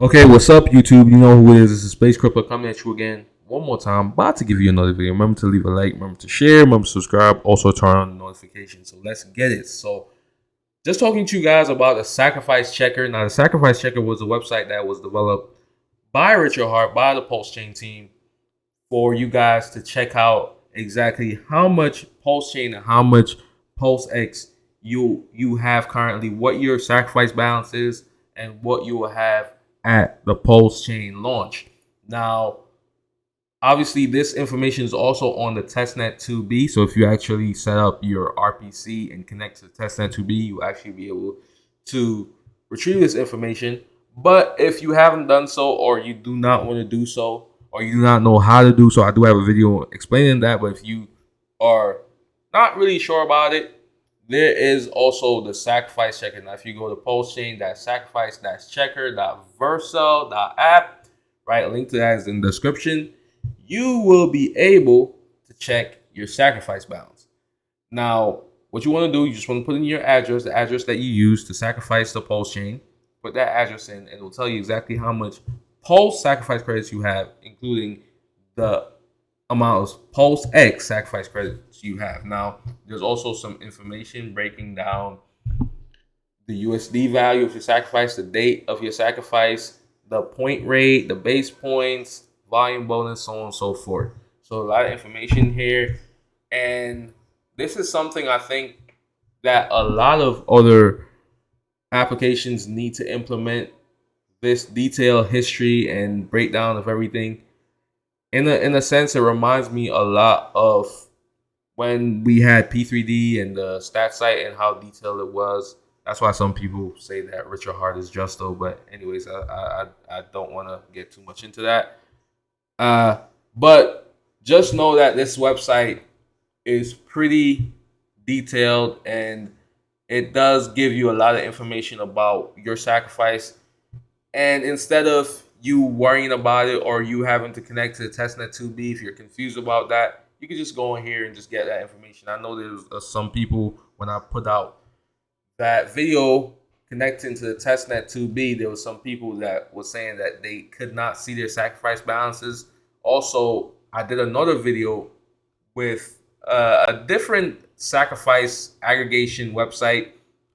Okay, what's up, YouTube? You know who it is. This is Space Crypto coming at you again one more time. About to give you another video. Remember to leave a like, remember to share, remember to subscribe, also turn on the notifications. So let's get it. So just talking to you guys about the Sacrifice Checker. Now, the Sacrifice Checker was a website that was developed by Richard Hart, by the PulseChain team, for you guys to check out exactly how much PulseChain and how much PulseX you have currently, what your sacrifice balance is, and what you will have at the PulseChain launch. Now, obviously, this information is also on the testnet 2B. So if you actually set up your RPC and connect to the testnet 2B, you'll actually be able to retrieve this information. But if you haven't done so, or you do not want to do so, or you do not know how to do so, I do have a video explaining that. But if you are not really sure about it, there is also the Sacrifice Checker. Now, if you go to PulseChain-sacrifice-checker.vercel.app, right, link to that is in the description, you will be able to check your sacrifice balance. Now, what you want to do, you just want to put in your address, the address that you use to sacrifice the PulseChain. Put that address in, and it will tell you exactly how much Pulse sacrifice credits you have, including the amount of PulseX sacrifice credits you have. Now, there's also some information breaking down the USD value of your sacrifice, the date of your sacrifice, the point rate, the base points, volume bonus, so on and so forth. So a lot of information here. And this is something I think that a lot of other applications need to implement, this detailed history and breakdown of everything. In a sense, it reminds me a lot of when we had P3D and the stat site and how detailed it was. That's why some people say that Richard Hart is just though. But anyways, I don't want to get too much into that. But just know that this website is pretty detailed, and it does give you a lot of information about your sacrifice. And instead of you worrying about it or you having to connect to the testnet 2B, if you're confused about that, you can just go in here and just get that information. I know there's some people, when I put out that video connecting to the testnet 2B, there was some people that were saying that they could not see their sacrifice balances. Also, I did another video with a different sacrifice aggregation website.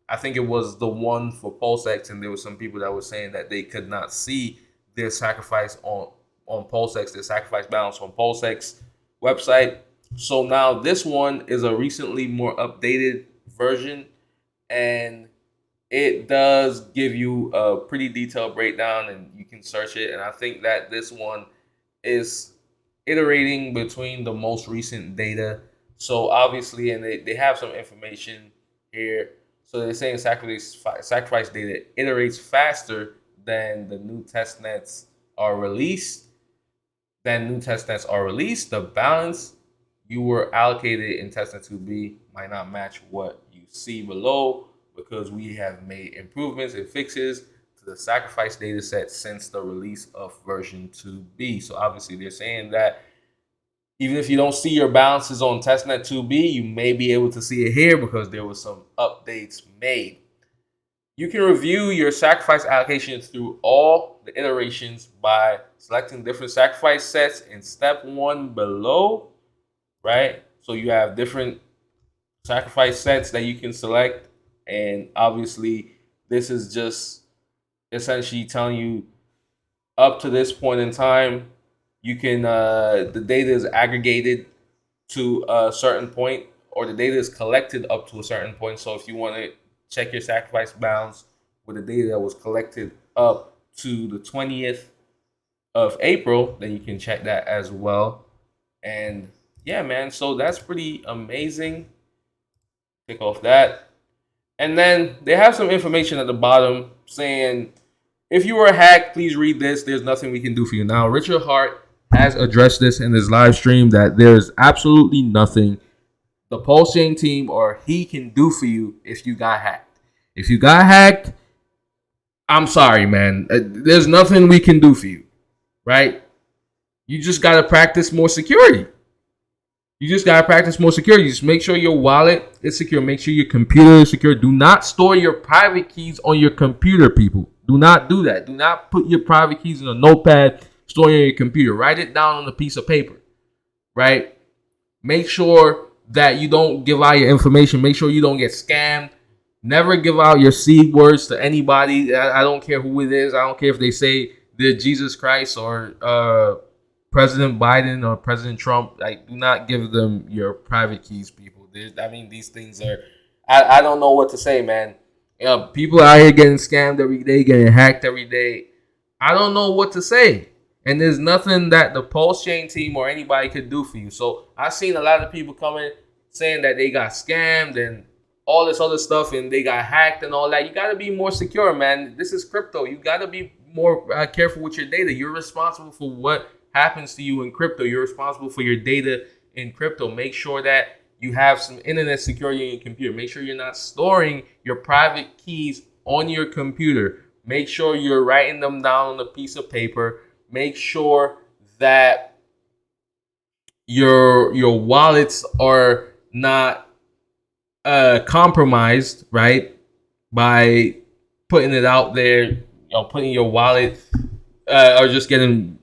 I think it was the one for PulseX, and there were some people that were saying that they could not see their sacrifice on PulseX, their sacrifice balance on PulseX website. So now this one is a recently more updated version, and it does give you a pretty detailed breakdown, and you can search it. And I think that this one is iterating between the most recent data. So obviously, and they have some information here. So they're saying sacrifice data iterates faster than the new testnets are released. The balance you were allocated in testnet 2B might not match what you see below, because we have made improvements and fixes to the sacrifice data set since the release of version 2B. So obviously they're saying that even if you don't see your balances on testnet 2B, you may be able to see it here because there was some updates made. You can review your sacrifice allocations through all the iterations by selecting different sacrifice sets in step 1 below, right? So you have different sacrifice sets that you can select. And obviously, this is just essentially telling you up to this point in time, you can the data is aggregated to a certain point, or the data is collected up to a certain point. So if you want to check your sacrifice balance with the data that was collected up to the 20th of April, then you can check that as well. And yeah, man, so that's pretty amazing. Click off that. And then they have some information at the bottom saying, if you were hacked, please read this. There's nothing we can do for you. Now, Richard Hart has addressed this in his live stream, that there's absolutely nothing the PulseChain team or he can do for you if you got hacked. If you got hacked, I'm sorry, man. There's nothing we can do for you, right? You just got to practice more security. Just make sure your wallet is secure. Make sure your computer is secure. Do not store your private keys on your computer, people. Do not do that. Do not put your private keys in a notepad, store it in your computer. Write it down on a piece of paper, right? Make sure that you don't give out your information. Make sure you don't get scammed. Never give out your seed words to anybody. I don't care who it is. I don't care if they say they're Jesus Christ or President Biden or President Trump. Like, do not give them your private keys, people. These things are, I don't know what to say, man. People out here getting scammed every day, getting hacked every day. I don't know what to say. And there's nothing that the PulseChain team or anybody could do for you. So I've seen a lot of people coming saying that they got scammed and all this other stuff and they got hacked and all that. You got to be more secure, man. This is crypto. You got to be more careful with your data. You're responsible for what happens to you in crypto. You're responsible for your data in crypto. Make sure that you have some internet security in your computer. Make sure you're not storing your private keys on your computer. Make sure you're writing them down on a piece of paper. Make sure that your wallets are not compromised, right? By putting it out there, putting your wallet or just getting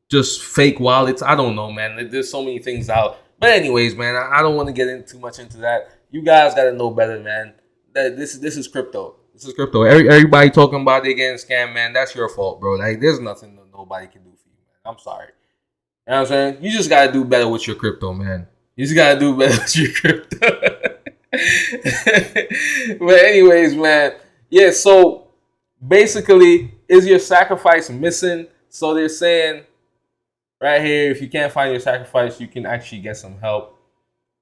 just fake wallets. I don't know, man. There's so many things out. But anyways, man, I don't want to get too much into that. You guys got to know better, man. That this is crypto. This is crypto. Everybody talking about they getting scammed, man. That's your fault, bro. Like, there's nothing that nobody can do for you, man. I'm sorry. You know what I'm saying? You just got to do better with your crypto, man. You just got to do better with your crypto. But anyways, man. Yeah, so basically, is your sacrifice missing? So they're saying right here, if you can't find your sacrifice, you can actually get some help.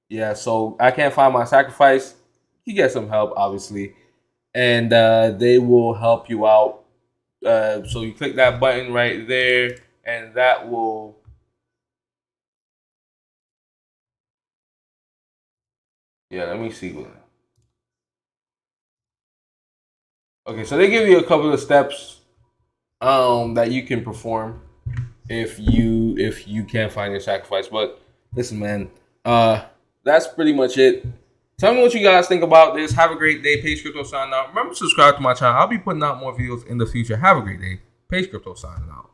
Yeah, so I can't find my sacrifice. You get some help, obviously. And they will help you out. So you click that button right there, and that will... Yeah, let me see. Okay, so they give you a couple of steps that you can perform if you can't find your sacrifice. But listen, man, that's pretty much it. Tell me what you guys think about this. Have a great day. Page Crypto signing out. Remember to subscribe to my channel. I'll be putting out more videos in the future. Have a great day. Page Crypto signing out.